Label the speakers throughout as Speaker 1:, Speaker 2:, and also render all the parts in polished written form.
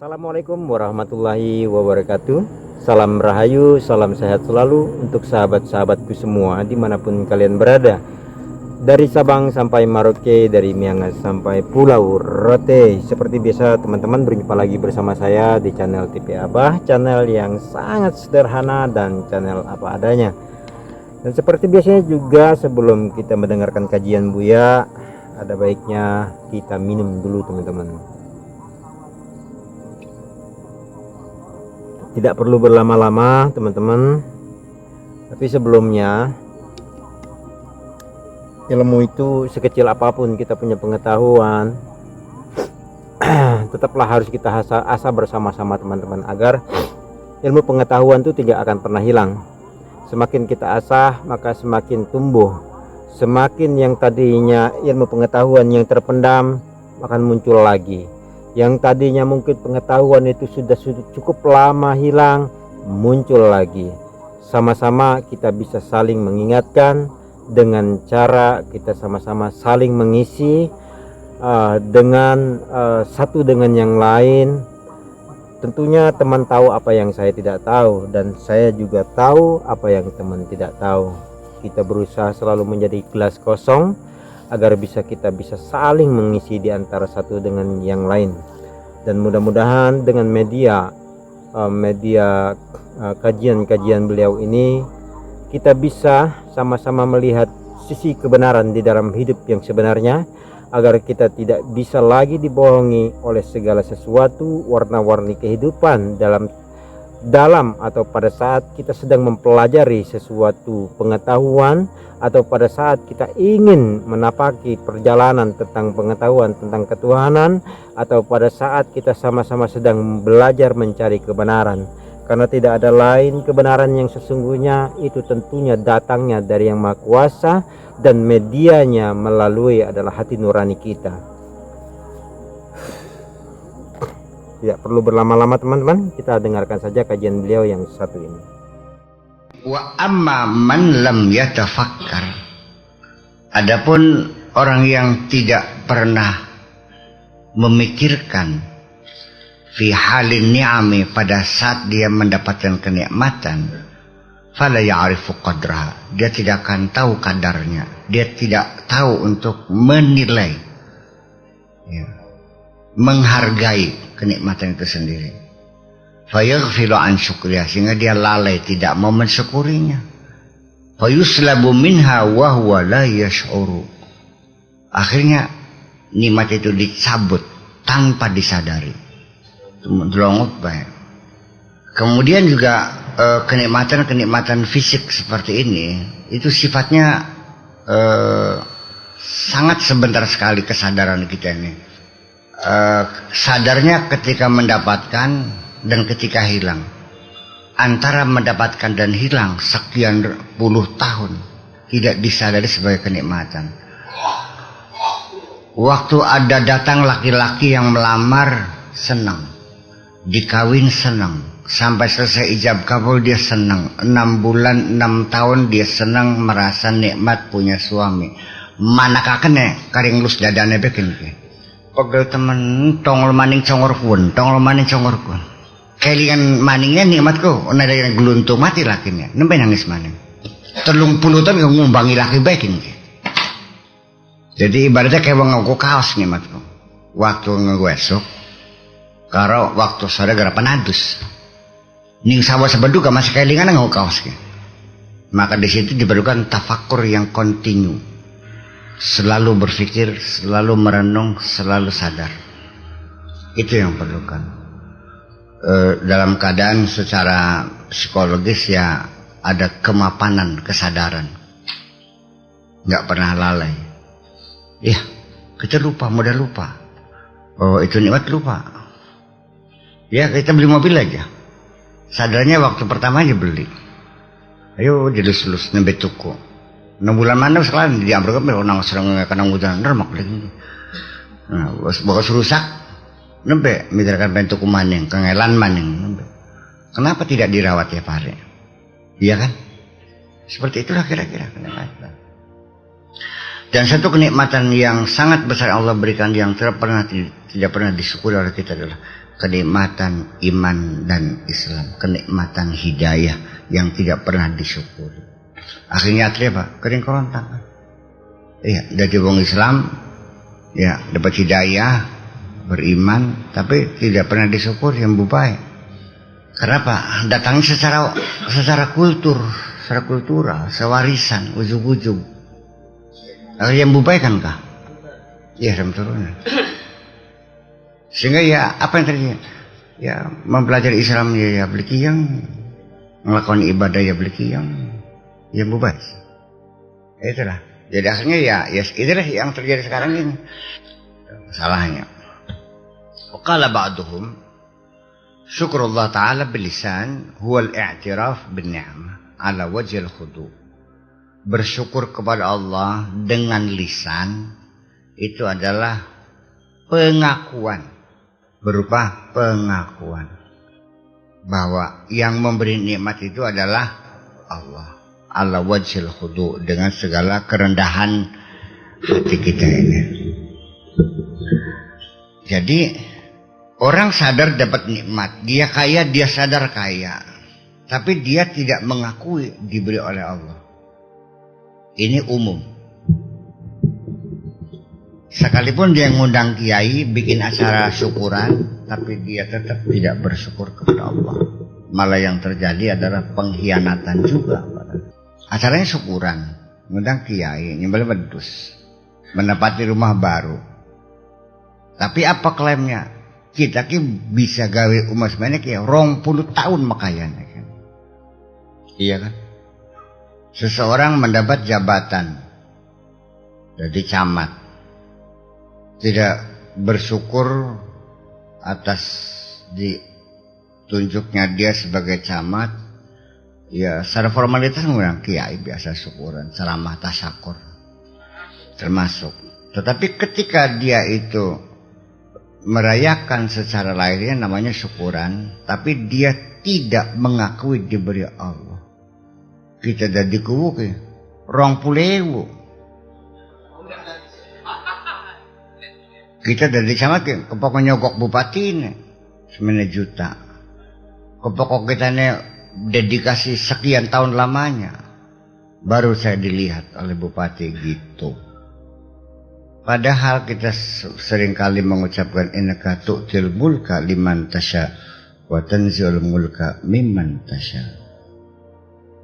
Speaker 1: Assalamualaikum warahmatullahi wabarakatuh. Salam rahayu, salam sehat selalu untuk sahabat-sahabatku semua dimanapun kalian berada. Dari Sabang sampai Merauke, dari Miangas sampai Pulau Rote. Seperti biasa teman-teman, berjumpa lagi bersama saya di channel TV Abah, channel yang sangat sederhana dan channel apa adanya. Dan seperti biasanya juga sebelum kita mendengarkan kajian Buya, ada baiknya kita minum dulu teman-teman. Tidak perlu berlama-lama teman-teman, tapi sebelumnya ilmu itu sekecil apapun kita punya pengetahuan tetaplah harus kita asah bersama-sama teman-teman, agar ilmu pengetahuan itu tidak akan pernah hilang. Semakin kita asah maka semakin tumbuh. Semakin yang tadinya ilmu pengetahuan yang terpendam akan muncul lagi. Yang tadinya mungkin pengetahuan itu sudah cukup lama hilang, muncul lagi. Sama-sama kita bisa saling mengingatkan dengan cara kita sama-sama saling mengisi dengan satu dengan yang lain. Tentunya teman tahu apa yang saya tidak tahu, dan saya juga tahu apa yang teman tidak tahu. Kita berusaha selalu menjadi gelas kosong agar kita bisa saling mengisi di antara satu dengan yang lain. Dan mudah-mudahan dengan media kajian-kajian beliau ini, kita bisa sama-sama melihat sisi kebenaran di dalam hidup yang sebenarnya, agar kita tidak bisa lagi dibohongi oleh segala sesuatu warna-warni kehidupan dalam atau pada saat kita sedang mempelajari sesuatu pengetahuan, atau pada saat kita ingin menapaki perjalanan tentang pengetahuan tentang ketuhanan, atau pada saat kita sama-sama sedang belajar mencari kebenaran. Karena tidak ada lain kebenaran yang sesungguhnya, itu tentunya datangnya dari Yang Maha Kuasa, dan medianya melalui adalah hati nurani kita. Tidak perlu berlama-lama teman-teman, kita dengarkan saja kajian beliau yang satu ini.
Speaker 2: Wa amma man lam yatafakkar, adapun orang yang tidak pernah memikirkan fi halin ni'ami, pada saat dia mendapatkan kenikmatan, fala ya'rifu qadraha, dia tidak akan tahu kadarnya, dia tidak tahu untuk menilai, menghargai kenikmatan itu sendiri. Fayaghfilu an syukriha, sehingga dia lalai tidak mau mensyukurinya. Fayuslabu minha wa huwa la yash'uru, akhirnya nikmat itu dicabut tanpa disadari. Kemudian juga kenikmatan fisik seperti ini, itu sifatnya sangat sebentar sekali kesadaran kita ini. Sadarnya ketika mendapatkan dan ketika hilang. Antara mendapatkan dan hilang sekian puluh tahun, tidak disadari sebagai kenikmatan. Waktu ada datang laki-laki yang melamar, senang. Dikawin senang. Sampai selesai ijab kabul dia senang. 6 bulan, 6 tahun dia senang, merasa nikmat punya suami. Manakah kene karing lus dadane bikin ke. Pegel temen tongol maning congor kun, tongol maning congor kun. Kalian maningnya nikmatku, ada yang geluntung mati lakinya, nembe nangis maning. 30 tahun ngumbangi laki baikin ke. Jadi ibaratnya kayak ngaku kaos nikmatku. Waktu ngegwesok, karo waktu sore gara penadus. Ning sawah sebeduka masih kelingan ngaku kaos ke. Maka di situ diperlukan tafakur yang kontinu. Selalu berpikir, selalu merenung, selalu sadar. Itu yang perlukan. Dalam keadaan secara psikologis ya ada kemapanan kesadaran, nggak pernah lalai. Ya kita lupa, mudah lupa. Oh itu nikmat, lupa. Ya kita beli mobil aja, sadarnya waktu pertama aja beli. Ayo dilus-lus nembe tuku. 6 bulan mana sekalian di Amrika nang serang kanang udan remak lagi. Nah bagus rusak. Nembe misalkan bentuk maning, kengelan maning nembe. Kenapa tidak dirawat ya Pak? Iya kan? Seperti itulah kira-kira kenikmatan. Dan satu kenikmatan yang sangat besar Allah berikan yang tidak pernah disyukuri oleh kita adalah kenikmatan iman dan Islam, kenikmatan hidayah yang tidak pernah disyukuri. Akhirnya apa? Kering kerontang. Iya, dari wong Islam ya dapat hidayah, beriman, tapi tidak pernah disyukuri yang bubai. Kenapa? Datangnya secara kultural, sewarisan, ujug-ujug. Yang bubai kan kah? Iya, sama turunan. Sehingga ya apa yang terjadi? Ya mempelajari Islam ya beli kiyang, melakukan ibadah ya beli kiyang, yang bubai. Itulah. Jadi akhirnya ya itulah yang terjadi sekarang ini. Salahnya. Qala ba'duhum syukrullah ta'ala bilisan huwa al-i'tiraf bin ni'mah ala wajhil khudu. Bersyukur kepada Allah dengan lisan itu adalah pengakuan, berupa pengakuan bahwa yang memberi nikmat itu adalah Allah. Ala wajhil khudu, dengan segala kerendahan hati kita ini. Jadi orang sadar dapat nikmat, dia kaya, dia sadar kaya, tapi dia tidak mengakui diberi oleh Allah. Ini umum. Sekalipun dia ngundang kiai, bikin acara syukuran, tapi dia tetap tidak bersyukur kepada Allah. Malah yang terjadi adalah pengkhianatan juga. Acaranya syukuran, ngundang kiai, nyembelih wedhus, menempati rumah baru. Tapi apa klaimnya? Kita ki bisa gawe umat semuanya kayak 20 tahun makayanya kan. Iya kan? Seseorang mendapat jabatan jadi camat, tidak bersyukur atas ditunjuknya dia sebagai camat. Ya secara formalitas menggunakan kiai biasa syukuran, ceramah tasyakur termasuk. Tetapi ketika dia itu merayakan secara lahirnya namanya syukuran, tapi dia tidak mengakui diberi Allah. Kita jadi kuwuk 20.000. Kita dari camat kepokok nyogok bupati ini 9 juta. Kepokok kita ini dedikasi sekian tahun lamanya, baru saya dilihat oleh bupati gitu. Padahal kita seringkali mengucapkan innaka tu'til mulka liman tasya wa tanzilul mulka mimman tasya.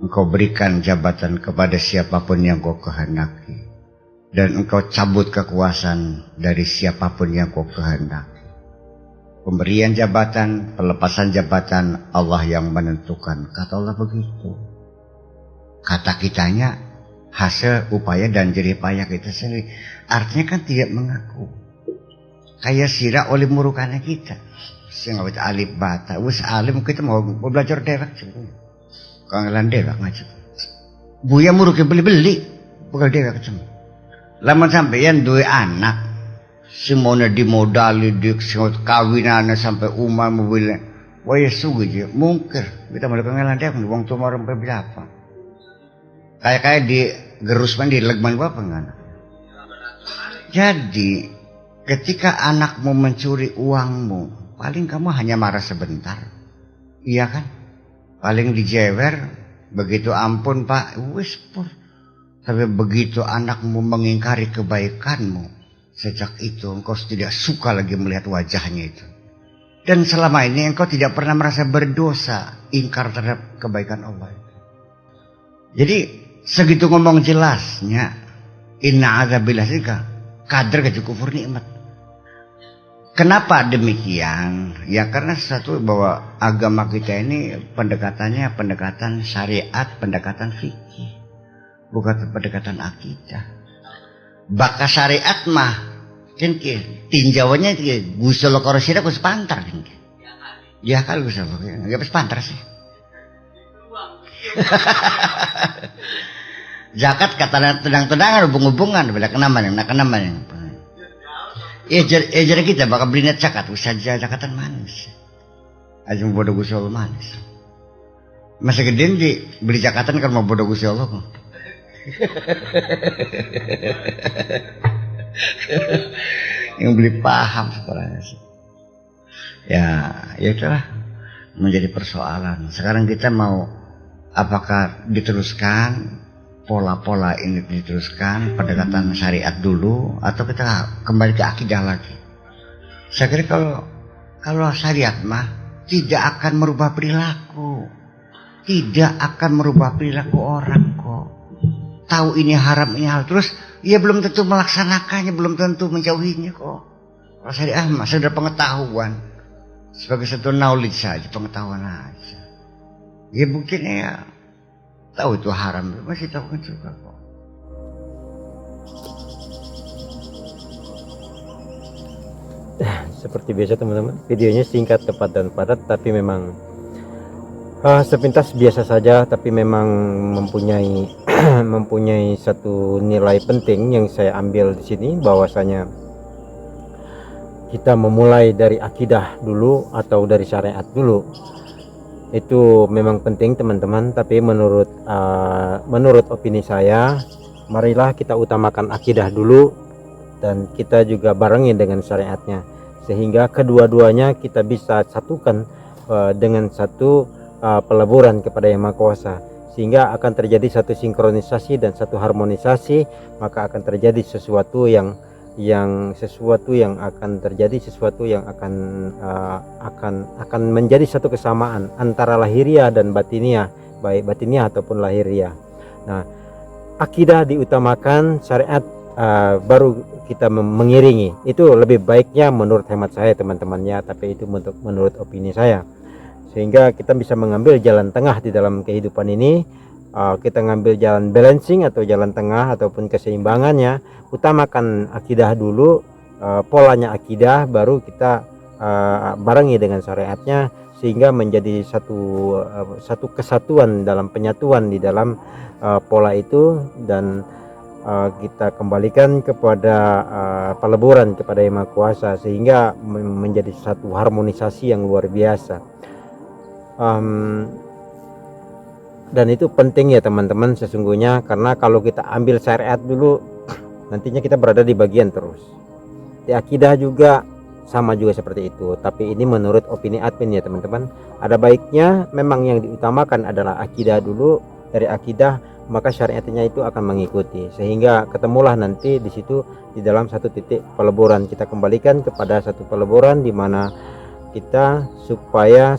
Speaker 2: Engkau berikan jabatan kepada siapapun yang kau kehendaki, dan engkau cabut kekuasaan dari siapapun yang kau kehendaki. Pemberian jabatan, pelepasan jabatan Allah yang menentukan. Kata Allah begitu. Kata kitanya hasil upaya dan jerih payah kita sendiri. Artinya kan tidak mengaku. Kayak sirah oleh murukannya kita. Sehingga kita alif bata. Wis alim kita mau belajar dewek. Kangelan dewek ngajak. Buya muruknya beli-beli. Bukan dewek. Lama sampeyan duwe anak. Semuanya dimodali, kawinannya sampai umar mobilnya. Wah ya sugu aja, mungkir. Kita mau kangelan dewek. Wong tua orang berapa? Kayak di gerusman di legman apa enggak? Jadi ketika anakmu mencuri uangmu, paling kamu hanya marah sebentar, iya kan? Paling dijewer, begitu ampun pak, wis pur. Tapi begitu anakmu mengingkari kebaikanmu, sejak itu engkau tidak suka lagi melihat wajahnya itu. Dan selama ini engkau tidak pernah merasa berdosa, ingkar terhadap kebaikan Allah itu. Jadi segitu ngomong jelasnya, inna adzabillah sika kadar keju kufur nikmat. Kenapa demikian? Ya karena satu bahwa agama kita ini pendekatannya pendekatan syariat, pendekatan fikih, bukan pendekatan akidah. Baka syariat mah kan tinjauannya gusul korosida kus pantar kan. Ya kalau gusul enggak pas pantar sih. Zakat kata tendang-tendangan hubung-hubungan beda kenaman yang jadi kita bakal beli net zakat usaha zakatan manis. Aja bodoh gusul manis. Masa gedein di beli zakatan kan mau bodoh gusul Allah kok. Yang beli paham sebenarnya sih. Ya itulah menjadi persoalan. Sekarang kita mau apakah diteruskan pola-pola ini, diteruskan pendekatan syariat dulu, atau kita kembali ke akidah lagi. Saya kira kalau syariat mah tidak akan merubah perilaku, tidak akan merubah perilaku orang kok. Tahu ini haram, ini halal, terus ia belum tentu melaksanakannya, belum tentu menjauhinya kok. Kalau syariat mah sudah pengetahuan, sebagai satu knowledge saja, pengetahuan aja. Ya mungkin ya tahu itu haram, masih tahu kan juga kok.
Speaker 1: Seperti biasa teman-teman, videonya singkat, tepat dan padat, tapi memang sepintas biasa saja, tapi memang mempunyai mempunyai satu nilai penting yang saya ambil di sini, bahwasanya kita memulai dari akidah dulu atau dari syariat dulu. Itu memang penting teman-teman, tapi menurut opini saya, marilah kita utamakan akidah dulu dan kita juga barengi dengan syariatnya, sehingga kedua-duanya kita bisa satukan dengan satu peleburan kepada Yang Maha Kuasa, sehingga akan terjadi satu sinkronisasi dan satu harmonisasi. Maka akan terjadi sesuatu yang akan menjadi satu kesamaan antara lahiriah dan batiniah, baik batiniah ataupun lahiriah. Nah, akidah diutamakan, syariat baru kita mengiringi. Itu lebih baiknya menurut hemat saya teman-temannya, tapi itu menurut opini saya, sehingga kita bisa mengambil jalan tengah di dalam kehidupan ini. Kita ngambil jalan balancing atau jalan tengah ataupun keseimbangannya. Utamakan akidah dulu, polanya akidah, baru kita barengi dengan syariatnya, sehingga menjadi satu kesatuan dalam penyatuan di dalam pola itu, dan kita kembalikan kepada peleburan kepada Yang Maha Kuasa, sehingga menjadi satu harmonisasi yang luar biasa. Dan itu penting ya teman-teman sesungguhnya, karena kalau kita ambil syariat dulu, nantinya kita berada di bagian terus. Di akidah juga sama juga seperti itu, tapi ini menurut opini admin ya teman-teman. Ada baiknya memang yang diutamakan adalah akidah dulu, dari akidah maka syariatnya itu akan mengikuti, sehingga ketemulah nanti di situ di dalam satu titik peleburan. Kita kembalikan kepada satu peleburan di mana kita, supaya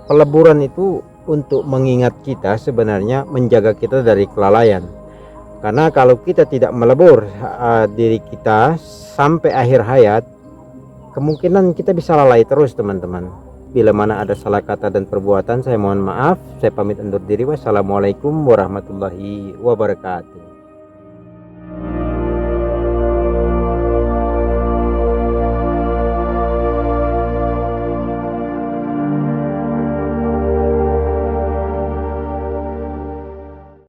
Speaker 1: peleburan itu untuk mengingat kita, sebenarnya menjaga kita dari kelalaian. Karena kalau kita tidak melebur diri kita sampai akhir hayat, kemungkinan kita bisa lalai terus teman-teman. Bila mana ada salah kata dan perbuatan, saya mohon maaf. Saya pamit undur diri. Wassalamualaikum warahmatullahi wabarakatuh.